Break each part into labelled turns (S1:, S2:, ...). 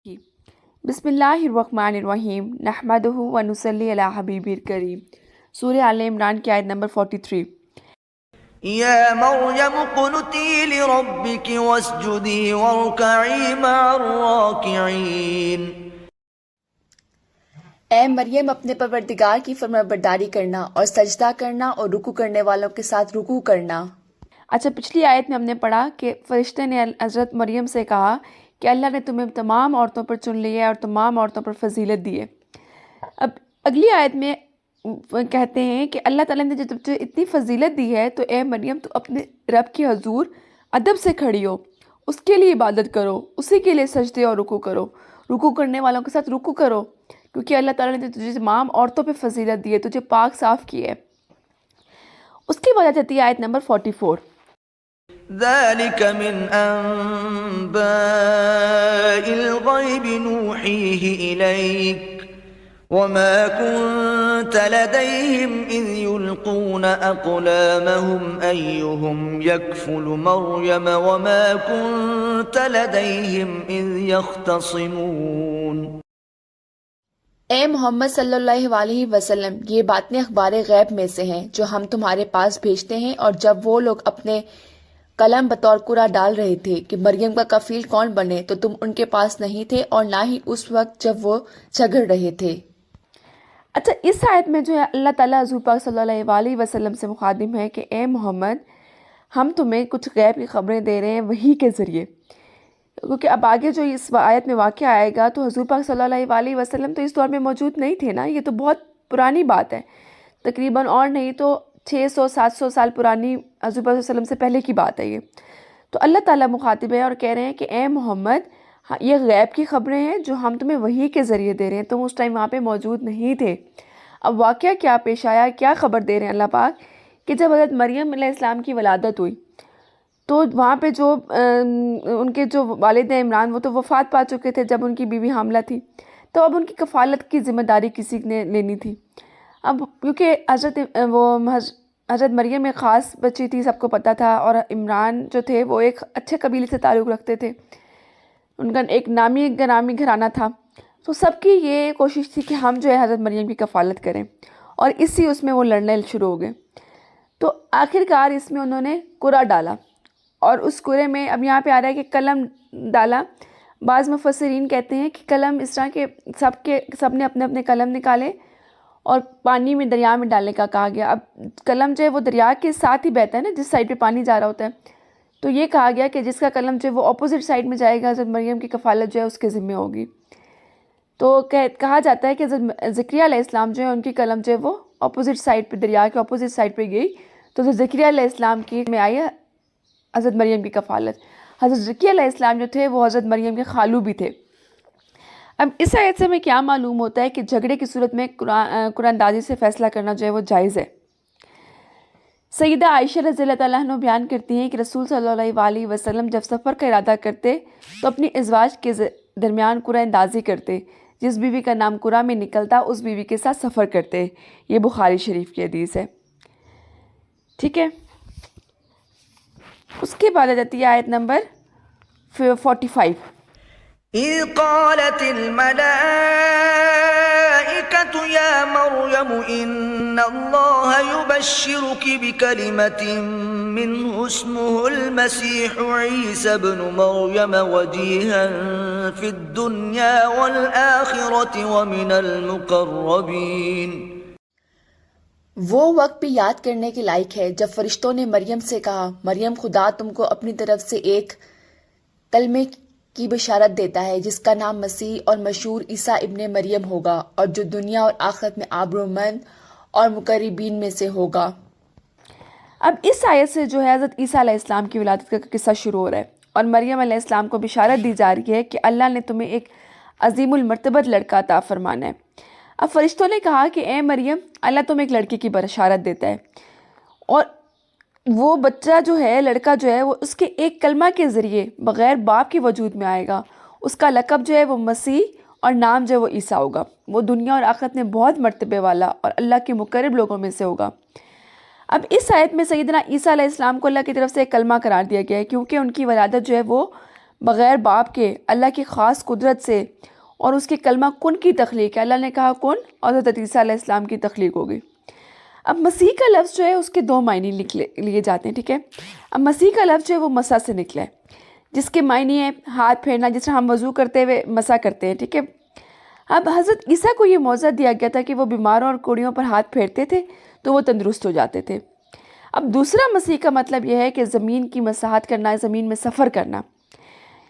S1: کی بسم اللہ الرحمن الرحیم نحمدہ و نصلی علی حبیب الکریم۔ سورہ آل عمران کی آیت نمبر 43۔
S2: یا مریم اقنتی لربک واسجدی وارکعی مع الراکعین۔
S3: اے مریم اپنے پروردگار کی فرمانبرداری کرنا اور سجدہ کرنا اور رکوع کرنے والوں کے ساتھ رکوع کرنا۔
S1: اچھا، پچھلی آیت میں ہم نے پڑھا کہ فرشتے نے حضرت مریم سے کہا کہ اللہ نے تمہیں تمام عورتوں پر چن لیا ہے اور تمام عورتوں پر فضیلت دی ہے۔ اب اگلی آیت میں کہتے ہیں کہ اللہ تعالیٰ نے جب تجھے اتنی فضیلت دی ہے تو اے مریم تو اپنے رب کے حضور ادب سے کھڑی ہو، اس کے لیے عبادت کرو، اسی کے لیے سجدے اور رکوع کرو، رکوع کرنے والوں کے ساتھ رکوع کرو، کیونکہ اللہ تعالیٰ نے تجھے تمام عورتوں پہ فضیلت دی ہے، تجھے پاک صاف کی ہے۔ اس کے بعد آتی ہے آیت نمبر 44۔
S2: ذلك من انباء الغیب نوحیہ الیک وما كنت لديهم اذ يلقون اقلامهم ايهم يكفل مريم وما كنت لديهم اذ يختصمون۔
S3: اے محمد صلی اللہ علیہ وسلم، یہ باتیں اخبار غیب میں سے ہیں جو ہم تمہارے پاس بھیجتے ہیں، اور جب وہ لوگ اپنے قلم بطور قرعہ ڈال رہے تھے کہ مریم کا کفیل کون بنے تو تم ان کے پاس نہیں تھے، اور نہ ہی اس وقت جب وہ جھگڑ رہے تھے۔
S1: اچھا، اس آیت میں جو ہے اللہ تعالیٰ حضور پاک صلی اللہ علیہ وسلم سے مخاطب ہے کہ اے محمد، ہم تمہیں کچھ غیب کی خبریں دے رہے ہیں وحی کے ذریعے، کیونکہ اب آگے جو اس آیت میں واقعہ آئے گا تو حضور پاک صلی اللہ علیہ وسلم تو اس دور میں موجود نہیں تھے نا، یہ تو بہت پرانی بات ہے، تقریباً اور نہیں تو 600-700 سال پرانی، حضور پاک صلی اللہ علیہ وسلم سے پہلے کی بات ہے یہ۔ تو اللہ تعالیٰ مخاطب ہے اور کہہ رہے ہیں کہ اے محمد، یہ غیب کی خبریں ہیں جو ہم تمہیں وحی کے ذریعے دے رہے ہیں، تم اس ٹائم وہاں پہ موجود نہیں تھے۔ اب واقعہ کیا پیش آیا، کیا خبر دے رہے ہیں اللہ پاک کہ جب حضرت مریم علیہ السلام کی ولادت ہوئی تو وہاں پہ جو ان کے جو والد عمران وہ تو وفات پا چکے تھے جب ان کی بیوی حاملہ تھی، تو اب ان کی کفالت کی ذمہ داری کسی نے لینی تھی۔ اب کیونکہ حضرت مریم ایک خاص بچی تھی، سب کو پتہ تھا، اور عمران جو تھے وہ ایک اچھے قبیلے سے تعلق رکھتے تھے، ان کا ایک نامی گھرانہ تھا، تو سب کی یہ کوشش تھی کہ ہم جو ہے حضرت مریم کی کفالت کریں، اور اس میں وہ لڑنے شروع ہو گئے۔ تو آخر کار اس میں انہوں نے قرعہ ڈالا، اور اس قرعے میں اب یہاں پہ آ رہا ہے کہ قلم ڈالا۔ بعض مفسرین کہتے ہیں کہ قلم اس طرح کہ سب نے اپنے اپنے قلم نکالے اور پانی میں دریا میں ڈالنے کا کہا گیا۔ اب قلم جو ہے وہ دریا کے ساتھ ہی بہتا ہے نا، جس سائڈ پہ پانی جا رہا ہوتا ہے، تو یہ کہا گیا کہ جس کا قلم جو ہے وہ اپوزٹ سائڈ میں جائے گا، حضرت مریم کی کفالت جو ہے اس کے ذمہ ہوگی۔ تو کہا جاتا ہے کہ حضرت زکریا علیہ السلام جو ہے ان کی قلم جو ہے وہ اپوزٹ سائڈ پہ، دریا کے اپوزٹ سائڈ پہ گئی، تو حضرت زکریا علیہ السلام کی میں آئی حضرت مریم کی کفالت۔ حضرت زکریا علیہ السلام جو تھے وہ حضرت مریم کے خالو بھی تھے۔ اب اس آیت سے ہمیں کیا معلوم ہوتا ہے کہ جھگڑے کی صورت میں قرآن اندازی سے فیصلہ کرنا جو ہے وہ جائز ہے۔ سیدہ عائشہ رضی اللہ تعالیٰ عنہ بیان کرتی ہیں کہ رسول صلی اللہ علیہ وسلم جب سفر کا ارادہ کرتے تو اپنی ازواج کے درمیان قرآن اندازی کرتے، جس بیوی کا نام قرآن میں نکلتا اس بیوی کے ساتھ سفر کرتے۔ یہ بخاری شریف کی حدیث ہے، ٹھیک ہے۔ اس کے بعد آتی ہے آیت نمبر 45۔
S2: اذ قالت الملائکة یا مریم ان اللہ یبشرک بکلمة منہ اسمہ المسیح عیسی ابن مریم وجیہا فی الدنیا والآخرة ومن المقربین۔
S3: وہ وقت بھی یاد کرنے کے لائق ہے جب فرشتوں نے مریم سے کہا، مریم خدا تم کو اپنی طرف سے ایک کلمے کی بشارت دیتا ہے جس کا نام مسیح اور مشہور عیسیٰ ابن مریم ہوگا، اور جو دنیا اور آخرت میں آبرومند اور مقربین میں سے ہوگا۔
S1: اب اس آیت سے جو ہے حضرت عیسیٰ علیہ السلام کی ولادت کا قصہ شروع ہو رہا ہے، اور مریم علیہ السلام کو بشارت دی جا رہی ہے کہ اللہ نے تمہیں ایک عظیم المرتبت لڑکا عطا فرمانا ہے۔ اب فرشتوں نے کہا کہ اے مریم، اللہ تمہیں ایک لڑکے کی بشارت دیتا ہے، اور وہ بچہ جو ہے، لڑکا جو ہے، وہ اس کے ایک کلمہ کے ذریعے بغیر باپ کے وجود میں آئے گا۔ اس کا لقب جو ہے وہ مسیح اور نام جو ہے وہ عیسیٰ ہوگا۔ وہ دنیا اور آخرت میں بہت مرتبے والا اور اللہ کے مقرب لوگوں میں سے ہوگا۔ اب اس آیت میں سیدنا عیسیٰ علیہ السلام کو اللہ کی طرف سے ایک کلمہ قرار دیا گیا ہے، کیونکہ ان کی ولادت جو ہے وہ بغیر باپ کے اللہ کی خاص قدرت سے اور اس کے کلمہ کن کی تخلیق ہے. اللہ نے کہا کن اور حضرت عیسیٰ علیہ السلام کی تخلیق ہوگی. اب مسیح کا لفظ جو ہے اس کے 2 معنی لیے جاتے ہیں. ٹھیک ہے. اب مسیح کا لفظ جو ہے وہ مسا سے نکلا ہے, جس کے معنی ہے ہاتھ پھیرنا, جس طرح ہم وضو کرتے ہوئے مسا کرتے ہیں. ٹھیک ہے. اب حضرت عیسیٰ کو یہ موضوع دیا گیا تھا کہ وہ بیماروں اور کوڑیوں پر ہاتھ پھیرتے تھے تو وہ تندرست ہو جاتے تھے. اب دوسرا مسیح کا مطلب یہ ہے کہ زمین کی مساحت کرنا, زمین میں سفر کرنا.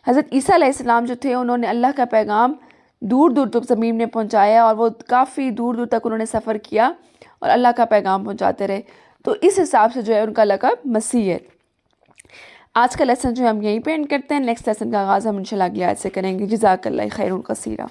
S1: حضرت عیسیٰ علیہ السلام جو تھے انہوں نے اللہ کا پیغام دور دور تک زمین میں پہنچایا, اور وہ کافی دور دور تک انہوں نے سفر کیا اور اللہ کا پیغام پہنچاتے رہے. تو اس حساب سے جو ہے ان کا لقب مسیح ہے. آج کا لیسن جو ہے ہم یہیں پہ اینڈ کرتے ہیں. نیکسٹ لیسن کا آغاز ہم انشاءاللہ اگلی آیت سے کریں گے. جزاک اللہ خیر کثیرا.